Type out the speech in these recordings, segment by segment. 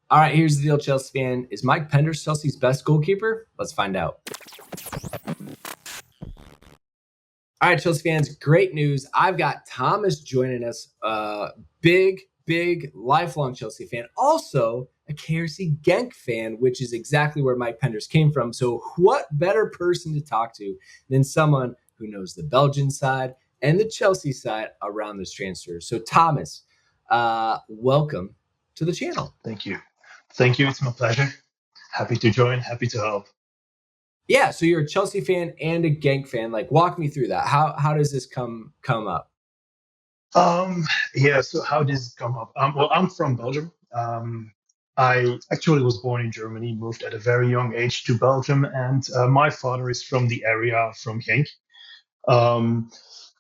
All right, here's the deal, Chelsea fan. Is Mike Penders Chelsea's best goalkeeper? Let's find out. All right, Chelsea fans, great news. I've got Thomas joining us. Big, lifelong Chelsea fan. Also, a KRC Genk fan, which is exactly where Mike Penders came from. So, what better person to talk to than someone who knows the Belgian side and the Chelsea side around this transfer? So, Thomas, welcome to the channel. Thank you. Thank you. It's my pleasure. Happy to join. Happy to help. Yeah, so you're a Chelsea fan and a Genk fan. Like, walk me through that. How does this come up? Um, yeah. So how did it come up? Well, I'm from Belgium. I actually was born in Germany, moved at a very young age to Belgium, and my father is from the area from Genk. Um,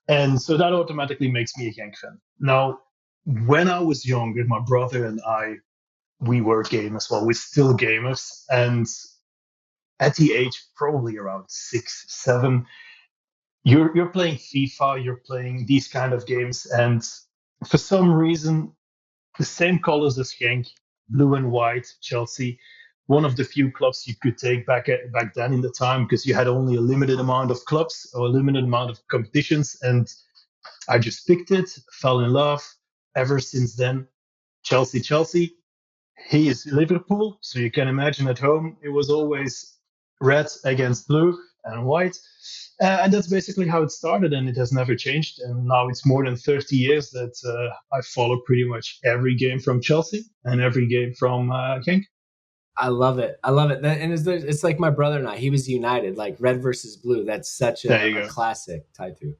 and so that automatically makes me a Genk fan. Now, when I was younger, my brother and we were gamers. Well, we're still gamers, and at the age probably around 6, 7, you're playing FIFA, you're playing these kind of games, and for some reason, the same colors as Genk, blue and white, Chelsea, one of the few clubs you could take back then in the time because you had only a limited amount of clubs or a limited amount of competitions, and I just picked it, fell in love. Ever since then, Chelsea, Chelsea. He is Liverpool, so you can imagine at home it was always red against blue and white. And that's basically how it started, and it has never changed. And now it's more than 30 years that I follow pretty much every game from Chelsea and every game from Genk. I love it. I love it. And it's like my brother and I. He was United, like red versus blue. That's such There a you go. classic tied to.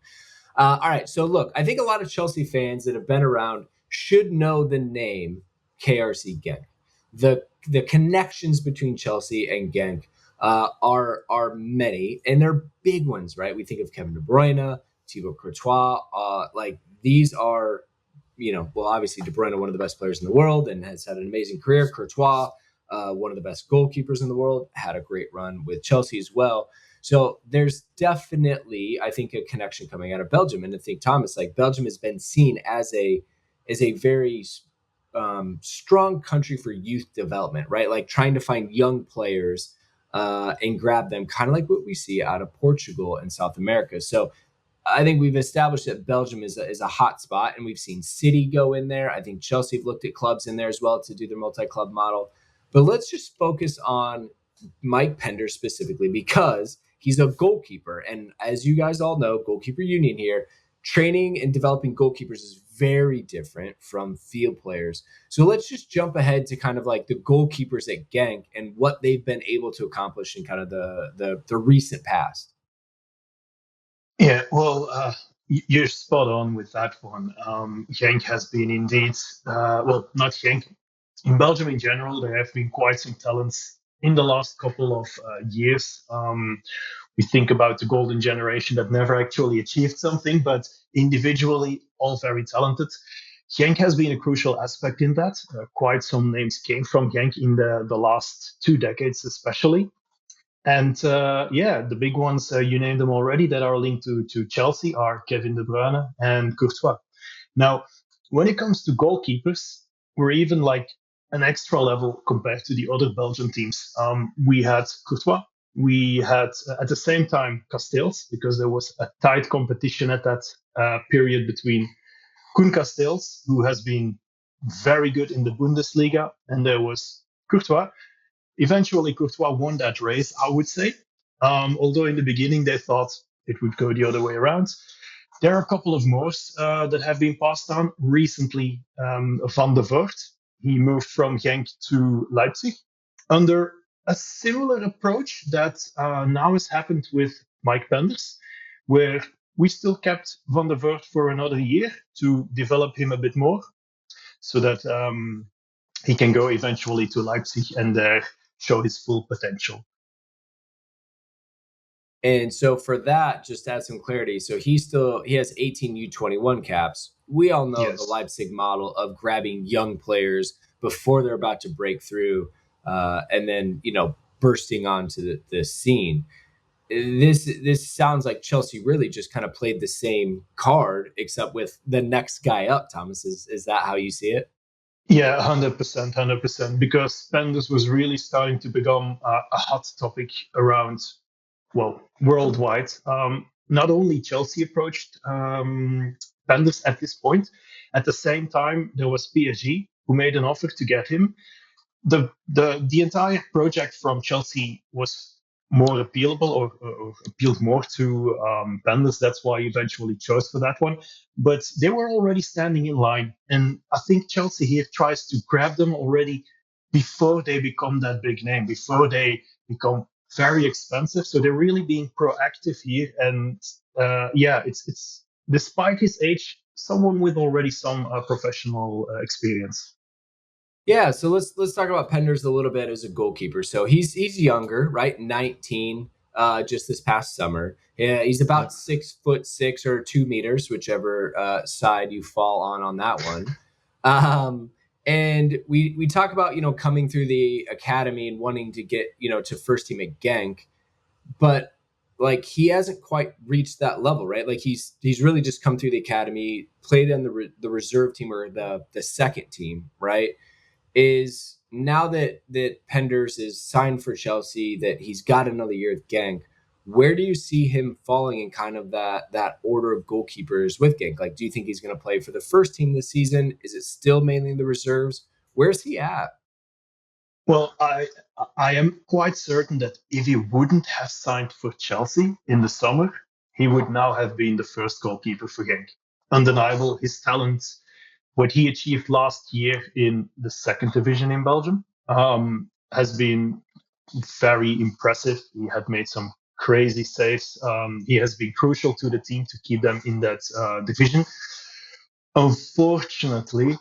All right. So look, I think a lot of Chelsea fans that have been around should know the name KRC Genk. The connections between Chelsea and Genk are many, and they're big ones, right? We think of Kevin De Bruyne, Thibaut Courtois. Like these are, well, obviously De Bruyne, one of the best players in the world, and has had an amazing career. Courtois, one of the best goalkeepers in the world, had a great run with Chelsea as well. So there's definitely, I think, a connection coming out of Belgium. And I think, Thomas, like Belgium has been seen as a very strong country for youth development, right? Like trying to find young players and grab them, kind of like what we see out of Portugal and South America. So I think we've established that Belgium is a hot spot, and we've seen City go in there. I think Chelsea have looked at clubs in there as well to do their multi-club model. But let's just focus on Mike Pender specifically because he's a goalkeeper. And as you guys all know, goalkeeper union here, training and developing goalkeepers is very different from field players. So let's just jump ahead to kind of like the goalkeepers at Genk and what they've been able to accomplish in kind of the recent past. Yeah, well, you're spot on with that one. Genk has been indeed, well, not Genk. In Belgium in general, there have been quite some talents in the last couple of years. We think about the golden generation that never actually achieved something, but individually, all very talented. Genk has been a crucial aspect in that. Quite some names came from Genk in the last 2 decades, especially. And yeah, the big ones, you named them already, that are linked to Chelsea are Kevin De Bruyne and Courtois. Now, when it comes to goalkeepers, we're even like an extra level compared to the other Belgian teams. We had Courtois. We had at the same time Castells, because there was a tight competition at that period between Koen Castells, who has been very good in the Bundesliga, and there was Courtois. Eventually, Courtois won that race, I would say. Although in the beginning they thought it would go the other way around. There are a couple of more that have been passed on recently. Van der Voort, he moved from Genk to Leipzig under a similar approach that now has happened with Mike Penders, where we still kept Van der Voort for another year to develop him a bit more, so that he can go eventually to Leipzig and show his full potential. And so for that, just to add some clarity, so he has 18 U21 caps. We all know the Yes. Leipzig model of grabbing young players before they're about to break through, and then bursting onto the scene. This sounds like Chelsea really just kind of played the same card, except with the next guy up. Thomas, is that how you see it? Yeah, 100%, 100%. Because Penders was really starting to become a hot topic around, well, worldwide. Not only Chelsea approached Penders at this point, at the same time, there was PSG who made an offer to get him. The entire project from Chelsea was more appealable or appealed more to Penders. That's why he eventually chose for that one. But they were already standing in line, and I think Chelsea here tries to grab them already before they become that big name, before they become very expensive. So they're really being proactive here, and yeah, it's despite his age, someone with already some professional experience. Yeah, so let's talk about Penders a little bit as a goalkeeper. So he's younger, right? 19, just this past summer. Yeah, he's Yeah. about 6'6" or 2 meters, whichever side you fall on that one. Um, and we talk about coming through the academy and wanting to get to first team at Genk, but like he hasn't quite reached that level, right? Like he's really just come through the academy, played on the reserve team or the second team, right? Is now that Penders is signed for Chelsea, that he's got another year at Genk, where do you see him falling in kind of that order of goalkeepers with Genk? Like, do you think he's going to play for the first team this season? Is it still mainly the reserves? Where's he at? Well, I am quite certain that if he wouldn't have signed for Chelsea in the summer, he would now have been the first goalkeeper for Genk. Undeniable, his talent, what he achieved last year in the second division in Belgium, has been very impressive. He had made some crazy saves. He has been crucial to the team to keep them in that division. Unfortunately,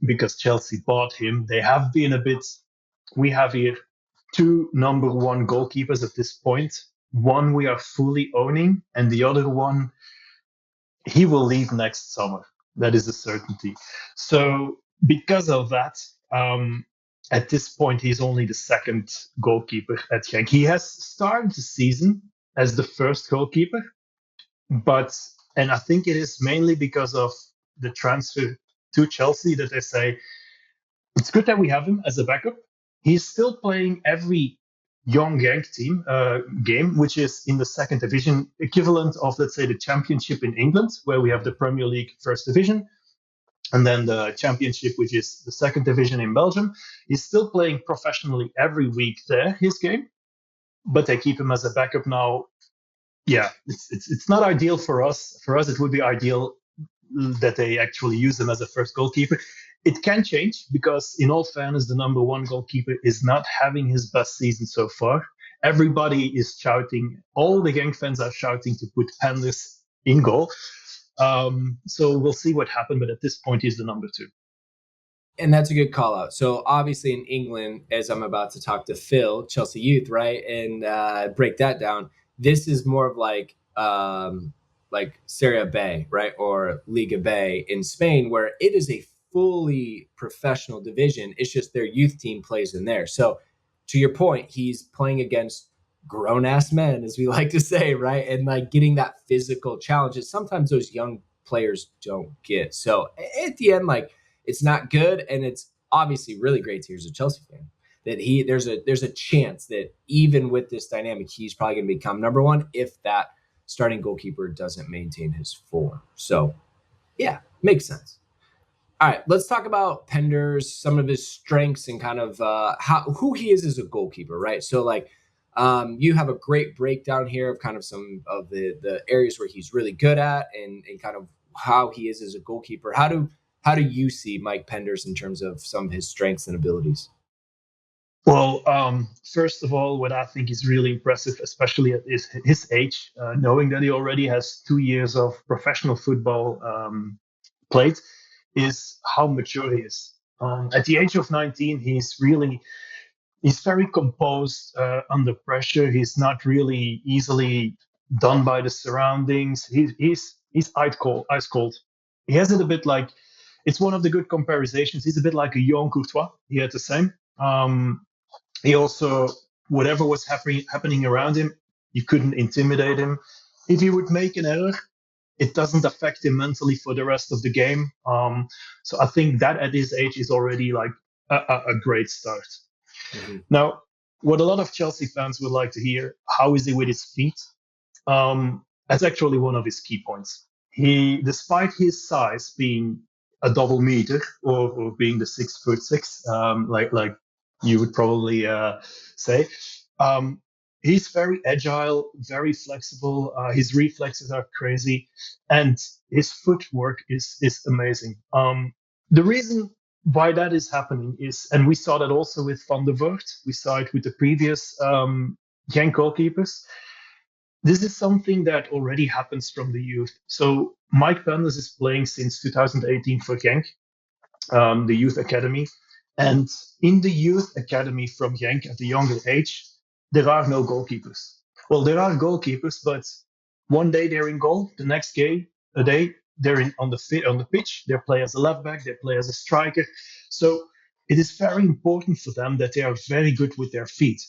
because Chelsea bought him, they have been a bit. We have here two number one goalkeepers at this point. One we are fully owning, and the other one he will leave next summer. That is a certainty. So because of that, at this point he's only the second goalkeeper at Genk. He has started the season as the first goalkeeper, but and I think it is mainly because of the transfer to Chelsea that they say it's good that we have him as a backup. He's still playing every young Genk team game, which is in the second division, equivalent of, let's say, the championship in England, where we have the Premier League first division, and then the championship, which is the second division in Belgium. He's still playing professionally every week there, his game, but they keep him as a backup now. Yeah, it's not ideal for us. For us, it would be ideal that they actually use him as a first goalkeeper. It can change because, in all fairness, the number one goalkeeper is not having his best season so far. Everybody is shouting, all the Genk fans are shouting to put Penders in goal. So we'll see what happens, but at this point, he's the number two. And that's a good call out. So obviously in England, as I'm about to talk to Phil, Chelsea youth, right, and break that down, this is more of like Serie B, right, or Liga B in Spain, where it is a fully professional division. It's just their youth team plays in there. So to your point, he's playing against grown ass men, as we like to say, right, and like getting that physical challenges. Sometimes those young players don't get. So at the end, like it's not good, and it's obviously really great to hear as a Chelsea fan that there's a chance that even with this dynamic, he's probably going to become number one if that starting goalkeeper doesn't maintain his form. So yeah, makes sense. All right, let's talk about Penders, some of his strengths, and kind of who he is as a goalkeeper, right? So like, you have a great breakdown here of kind of some of the areas where he's really good at, and kind of how he is as a goalkeeper. How do you see Mike Penders in terms of some of his strengths and abilities? Well, first of all, what I think is really impressive, especially at his age, knowing that he already has 2 years of professional football played, is how mature he is. At the age of 19, he's very composed under pressure. He's not really easily done by the surroundings. He's ice cold. Ice cold. He has it a bit like it's one of the good comparisons. He's a bit like a young Courtois. He had the same. He also whatever was happening around him, you couldn't intimidate him. If he would make an error, it doesn't affect him mentally for the rest of the game. So I think that at his age is already like a great start. Mm-hmm. Now, what a lot of Chelsea fans would like to hear, how is he with his feet? That's actually one of his key points. He, despite his size being a double meter or being the 6'6", like you would probably say, um, he's very agile, very flexible. His reflexes are crazy, and his footwork is amazing. The reason why that is happening is, and we saw that also with Van der Voort, we saw it with the previous Genk goalkeepers. This is something that already happens from the youth. So Mike Penders is playing since 2018 for Genk, the youth academy. And in the youth academy from Genk at a younger age, there are no goalkeepers. Well, there are goalkeepers, but one day they're in goal, the next day they're on the pitch. They play as a left back, they play as a striker. So it is very important for them that they are very good with their feet.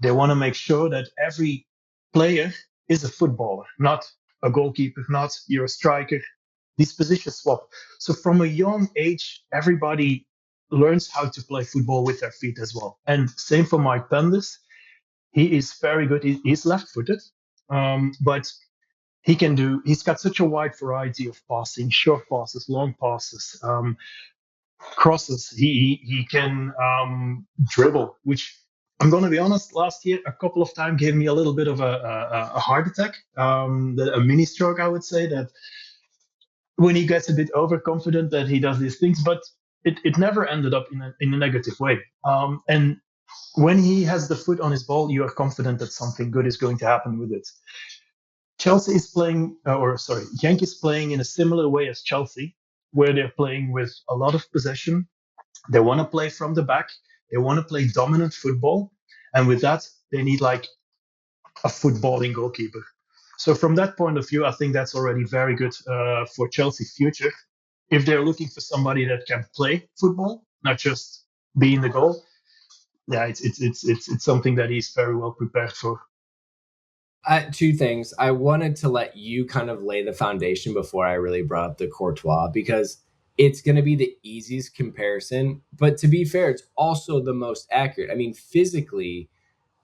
They want to make sure that every player is a footballer, not a goalkeeper, not you're a striker. These positions swap. So from a young age, everybody learns how to play football with their feet as well. And same for Mike Penders. He is very good. He's left-footed, but he's got such a wide variety of passing, short passes, long passes, crosses. He can dribble, which I'm going to be honest, last year, a couple of times gave me a little bit of a heart attack, a mini stroke, I would say, that when he gets a bit overconfident that he does these things, but it never ended up in a negative way. And when he has the foot on his ball, you are confident that something good is going to happen with it. Chelsea is playing, Genk is playing in a similar way as Chelsea, where they're playing with a lot of possession. They want to play from the back. They want to play dominant football. And with that, they need like a footballing goalkeeper. So from that point of view, I think that's already very good for Chelsea's future. If they're looking for somebody that can play football, not just be in the goal, yeah, it's something that he's very well prepared for. Two things. I wanted to let you kind of lay the foundation before I really brought up the Courtois, because it's going to be the easiest comparison. But to be fair, it's also the most accurate. I mean, physically,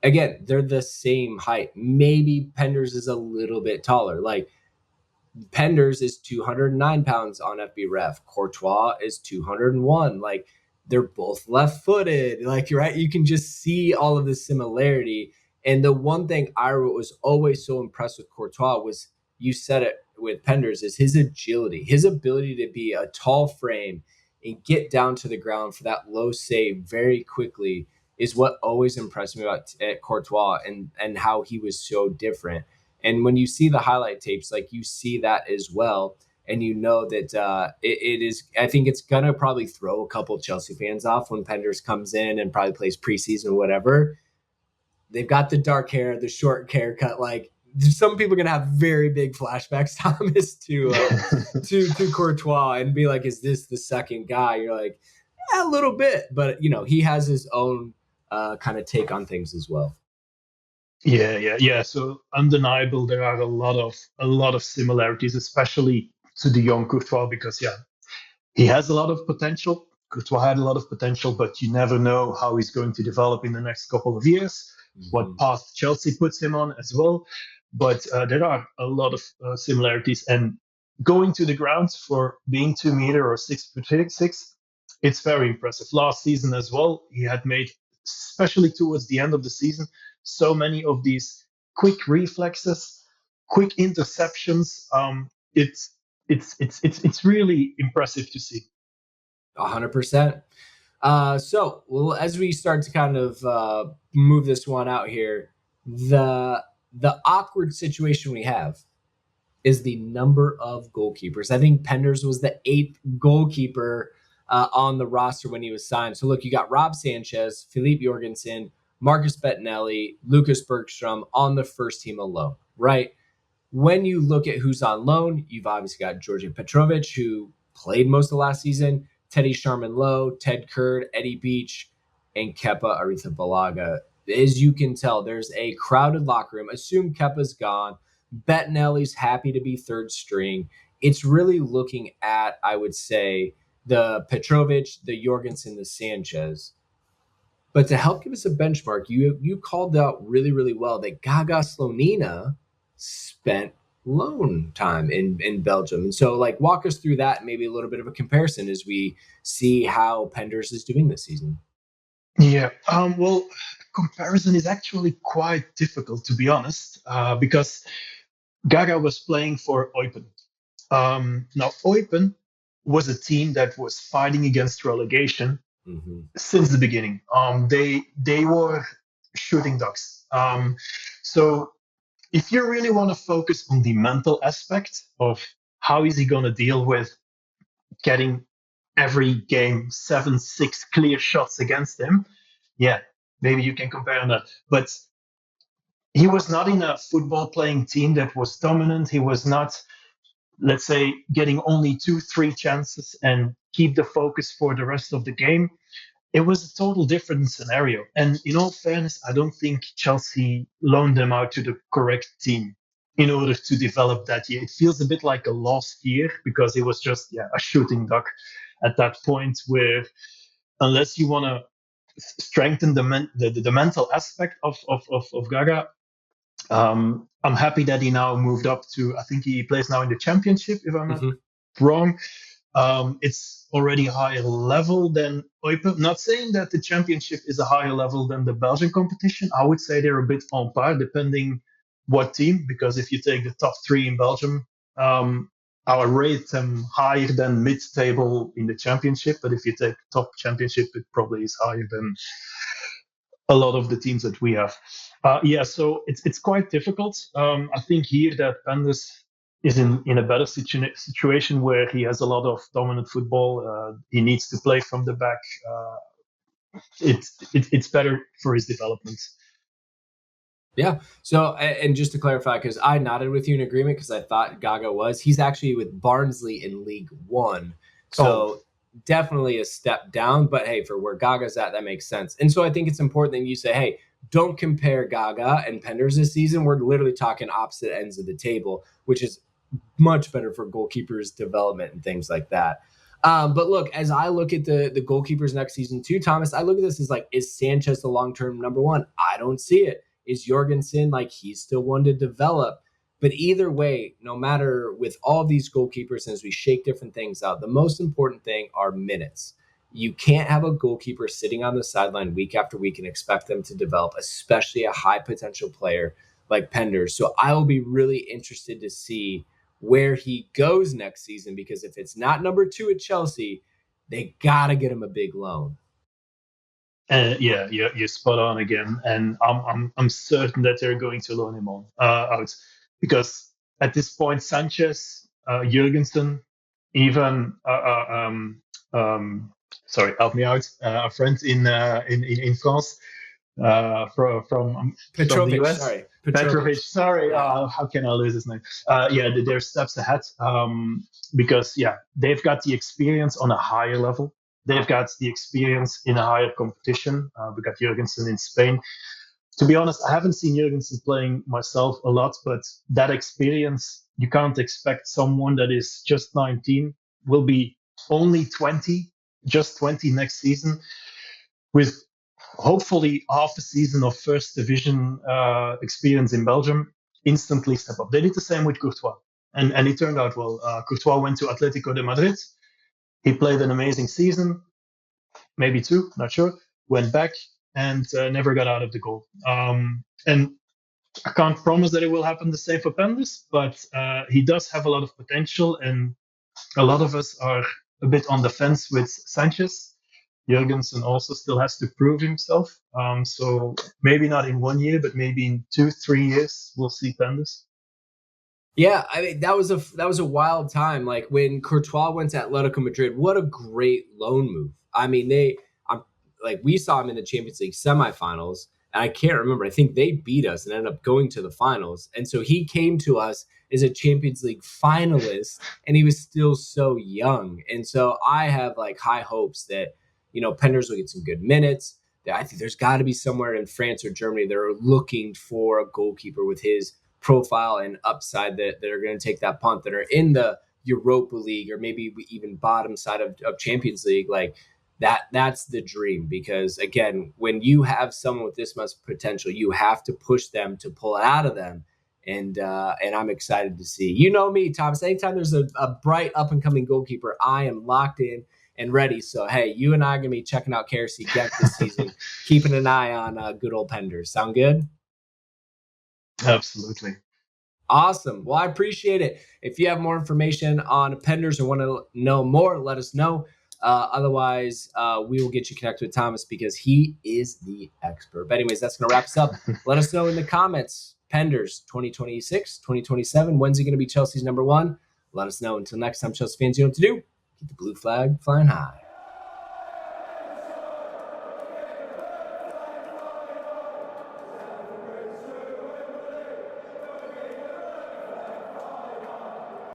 again, they're the same height. Maybe Penders is a little bit taller. Like Penders is 209 pounds on FB Ref. Courtois is 201. Like they're both left footed. Like, right. You can just see all of the similarity. And the one thing I was always so impressed with Courtois was, you said it with Penders, is his agility, his ability to be a tall frame and get down to the ground for that low save very quickly is what always impressed me about Courtois, and how he was so different. And when you see the highlight tapes, like you see that as well. And you know that it is, I think it's going to probably throw a couple Chelsea fans off when Penders comes in and probably plays preseason or whatever. They've got the dark hair, the short haircut. Like some people are going to have very big flashbacks, Thomas, to Courtois and be like, is this the second guy? You're like, a little bit. But, he has his own kind of take on things as well. Yeah. So undeniable, there are a lot of similarities, especially to the young Courtois, because he has a lot of potential. Courtois had a lot of potential, but you never know how he's going to develop in the next couple of years. Mm-hmm. What path Chelsea puts him on as well. But there are a lot of similarities, and going to the ground for being 2 meter or 6'6", it's very impressive. Last season as well, he had made, especially towards the end of the season, so many of these quick reflexes, quick interceptions. It's really impressive to see. 100%. So, well, as we start to kind of move this one out here, the awkward situation we have is the number of goalkeepers. I think Penders was the 8th goalkeeper on the roster when he was signed. So look, you got Rob Sanchez, Philippe Jorgensen, Marcus Bettinelli, Lucas Bergstrom on the first team alone, right? When you look at who's on loan, you've obviously got Georgi Petrovic, who played most of last season, Teddy Sharman-Lowe, Ted Kurd, Eddie Beach, and Kepa Arrizabalaga. As you can tell, there's a crowded locker room. Assume Kepa's gone. Bettinelli's happy to be third string. It's really looking at, I would say, the Petrovic, the Jorgensen, the Sanchez. But to help give us a benchmark, you called out really, really well that Gaga Slonina spent loan time in Belgium. And so, like, walk us through that, maybe a little bit of a comparison as we see how Penders is doing this season. Yeah. Well, comparison is actually quite difficult, to be honest, because Gaga was playing for Eupen. Now, Eupen was a team that was fighting against relegation since the beginning. They were shooting ducks. So if you really want to focus on the mental aspect of how is he going to deal with getting every game 7-6 clear shots against him, yeah, maybe you can compare that. But he was not in a football playing team that was dominant. He was not, let's say, getting only 2-3 chances and keep the focus for the rest of the game. It was a total different scenario. And in all fairness, I don't think Chelsea loaned them out to the correct team in order to develop that year. It feels a bit like a lost year because it was just a shooting duck at that point where unless you want to strengthen the mental aspect of Gaga, I'm happy that he now moved up to, I think he plays now in the championship, if I'm not wrong. It's already a higher level than Eupen. Not saying that the championship is a higher level than the Belgian competition. I would say they're a bit on par, depending what team, because if you take the top three in Belgium, I'll rate them higher than mid-table in the championship. But if you take top championship, it probably is higher than a lot of the teams that we have. So it's quite difficult. I think here that Penders is in a better situation where he has a lot of dominant football. He needs to play from the back. It's better for his development. Yeah. So, and just to clarify, because I nodded with you in agreement because I thought Gaga he's actually with Barnsley in League One. So definitely a step down, but hey, for where Gaga's at, that makes sense. And so I think it's important that you say, hey, don't compare Gaga and Penders this season. We're literally talking opposite ends of the table, which is much better for goalkeepers' development and things like that. But look, as I look at the goalkeepers next season too, Thomas, I look at this as like, is Sanchez the long-term number one? I don't see it. Is Jorgensen, like, he's still one to develop? But either way, no matter with all of these goalkeepers, as we shake different things out, the most important thing are minutes. You can't have a goalkeeper sitting on the sideline week after week and expect them to develop, especially a high potential player like Penders. So I will be really interested to see where he goes next season, because if it's not number 2 at Chelsea, they got to get him a big loan. You're spot on again, and I'm certain that they're going to loan him out because at this point, Sanchez, Jurgensen, even sorry, help me out, a friend in France from the US. Sorry. Petrovic, sorry. How can I lose his name? They're steps ahead because they've got the experience on a higher level. They've got the experience in a higher competition. We got Jurgensen in Spain. To be honest, I haven't seen Jurgensen playing myself a lot, but that experience, you can't expect someone that is just 19, will be only 20, just 20 next season, with hopefully half a season of first division experience in Belgium, instantly step up. They did the same with Courtois, and it turned out well. Courtois went to Atletico de Madrid. He played an amazing season, maybe 2, not sure. Went back and never got out of the goal. And I can't promise that it will happen the same for Penders, but he does have a lot of potential, and a lot of us are a bit on the fence with Sanchez. Jurgensen also still has to prove himself. So maybe not in 1 year, but maybe in 2-3 years, we'll see Penders. Yeah, I mean that was a wild time. Like when Courtois went to Atletico Madrid, what a great loan move. I mean, we saw him in the Champions League semifinals, and I can't remember. I think they beat us and ended up going to the finals. And so he came to us as a Champions League finalist, and he was still so young. And so I have like high hopes that Penders will get some good minutes. I think there's got to be somewhere in France or Germany that are looking for a goalkeeper with his profile and upside that are going to take that punt, that are in the Europa League or maybe even bottom side of Champions League, like that's the dream. Because again, when you have someone with this much potential, you have to push them to pull it out of them. And I'm excited to see. You know me, Thomas. Anytime there's a bright up and coming goalkeeper, I am locked in and ready. So hey, you and I are gonna be checking out KRC Genk this season, keeping an eye on good old Penders. Sound good? Absolutely. Awesome. Well, I appreciate it. If you have more information on Penders or want to know more, let us know. Otherwise, we will get you connected with Thomas because he is the expert. But anyways, that's going to wrap us up. Let us know in the comments. Penders 2026, 2027. When's he going to be Chelsea's number one? Let us know. Until next time, Chelsea fans, you know what to do. Keep the blue flag flying high.